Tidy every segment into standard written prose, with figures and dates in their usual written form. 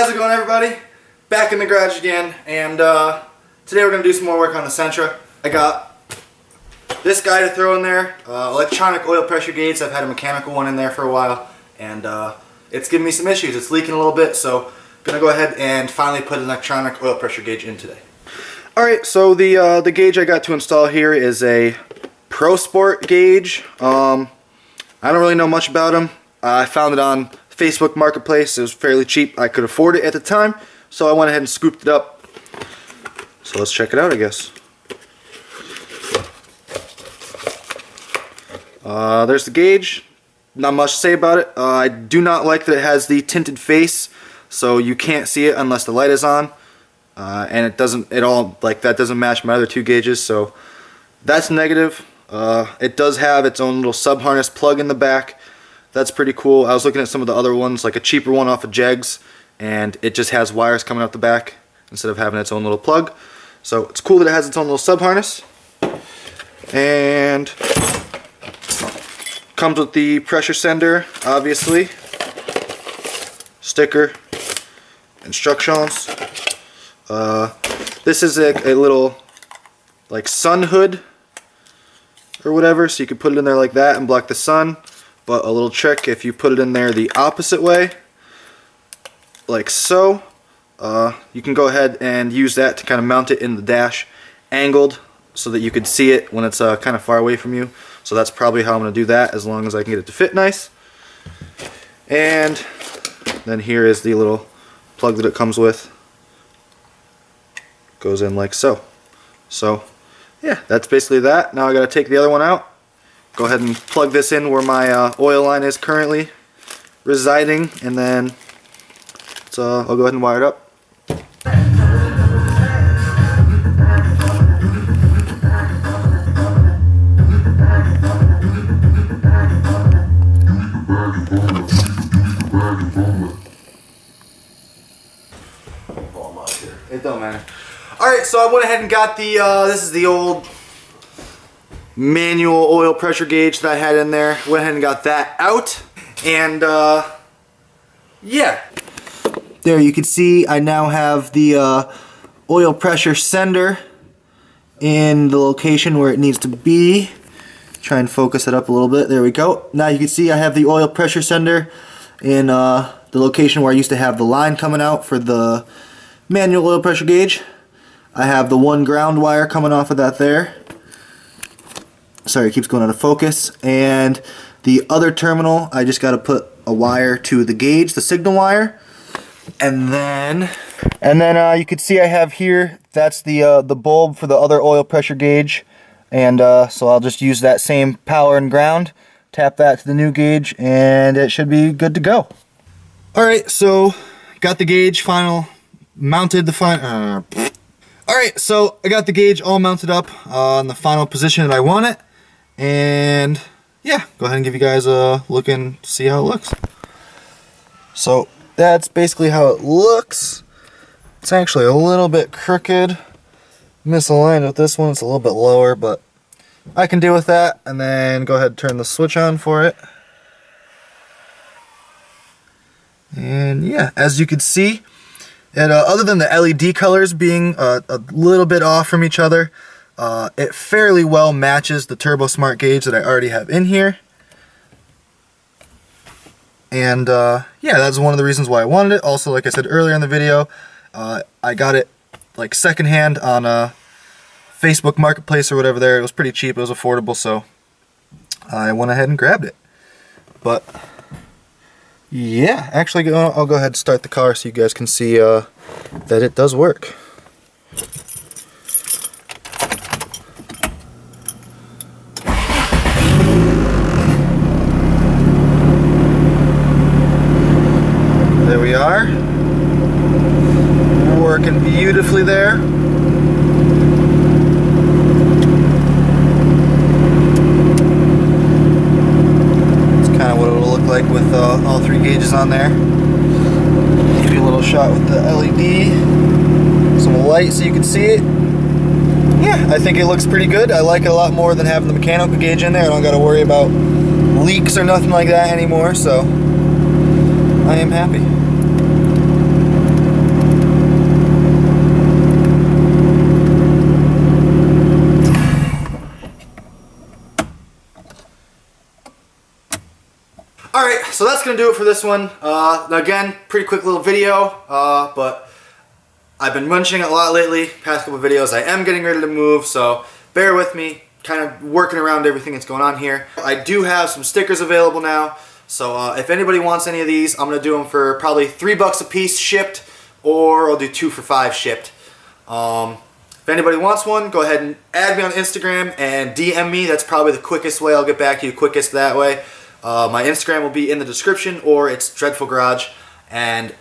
How's it going, everybody? Back in the garage again, and today we're going to do some more work on the Sentra. I got this guy to throw in there, electronic oil pressure gauge. I've had a mechanical one in there for a while, and it's giving me some issues. It's leaking a little bit, so I'm going to go ahead and finally put an electronic oil pressure gauge in today. Alright, so the gauge I got to install here is a Pro Sport gauge. I don't really know much about them. I found it on Facebook Marketplace. It was fairly cheap. I could afford it at the time, so I went ahead and scooped it up. So let's check it out, I guess. There's the gauge. Not much to say about it. I do not like that it has the tinted face, so you can't see it unless the light is on. And it doesn't at all, like, that doesn't match my other two gauges, so that's negative. It does have its own little sub harness plug in the back. That's pretty cool. I was looking at some of the other ones, like a cheaper one off of Jegs, and it just has wires coming out the back instead of having its own little plug. So it's cool that it has its own little sub harness. And comes with the pressure sender, obviously. Sticker. Instructions. This is a little like sun hood or whatever, so you can put it in there like that and block the sun. But a little trick, if you put it in there the opposite way, like so, you can go ahead and use that to kind of mount it in the dash angled so that you can see it when it's kind of far away from you. So that's probably how I'm going to do that, as long as I can get it to fit nice. And then here is the little plug that it comes with. Goes in like so. So yeah, that's basically that. Now I got to take the other one out. Go ahead and plug this in where my oil line is currently residing, and then I'll go ahead and wire it up. It don't matter. Alright, so I went ahead and got the, this is the old manual oil pressure gauge that I had in there. Went ahead and got that out, and yeah. There you can see I now have the oil pressure sender in the location where it needs to be. Try and focus it up a little bit. There we go. Now you can see I have the oil pressure sender in the location where I used to have the line coming out for the manual oil pressure gauge. I have the one ground wire coming off of that there. Sorry, it keeps going out of focus. And the other terminal, I just got to put a wire to the gauge, the signal wire. And then you can see I have here, that's the bulb for the other oil pressure gauge. And so I'll just use that same power and ground, tap that to the new gauge, and it should be good to go. Alright, so got the gauge mounted the Alright, so I got the gauge all mounted up in the final position that I want it. And yeah, go ahead and give you guys a look and see how it looks. So that's basically how it looks. It's actually a little bit crooked, misaligned with this one. It's a little bit lower, but I can deal with that. And then go ahead and turn the switch on for it. And yeah, as you can see, other than the LED colors being a little bit off from each other, it fairly well matches the Turbo Smart gauge that I already have in here. And yeah, that's one of the reasons why I wanted it. Also, like I said earlier in the video, I got it like secondhand on Facebook Marketplace or whatever there. It was pretty cheap, it was affordable, so I went ahead and grabbed it. But yeah, actually I'll go ahead and start the car so you guys can see that it does work. There we are. Working beautifully there. It's kind of what it'll look like with all three gauges on there. Give you a little shot with the LED. Some light so you can see it. Yeah, I think it looks pretty good. I like it a lot more than having the mechanical gauge in there. I don't got to worry about leaks or nothing like that anymore, so I am happy. Alright, so that's going to do it for this one. Again, pretty quick little video, but I've been munching a lot lately, past couple videos. I am getting ready to move, so bear with me, kind of working around everything that's going on here. I do have some stickers available now, so if anybody wants any of these, I'm going to do them for probably $3 a piece shipped, or I'll do 2 for $5 shipped. If anybody wants one, go ahead and add me on Instagram and DM me. That's probably the quickest way. I'll get back to you quickest that way. My Instagram will be in the description, or it's Dreadful Garage. And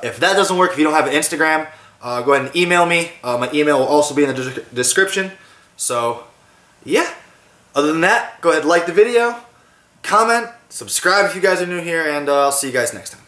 if that doesn't work, if you don't have an Instagram, go ahead and email me. My email will also be in the description. So, yeah. Other than that, go ahead and like the video, comment, subscribe if you guys are new here, and I'll see you guys next time.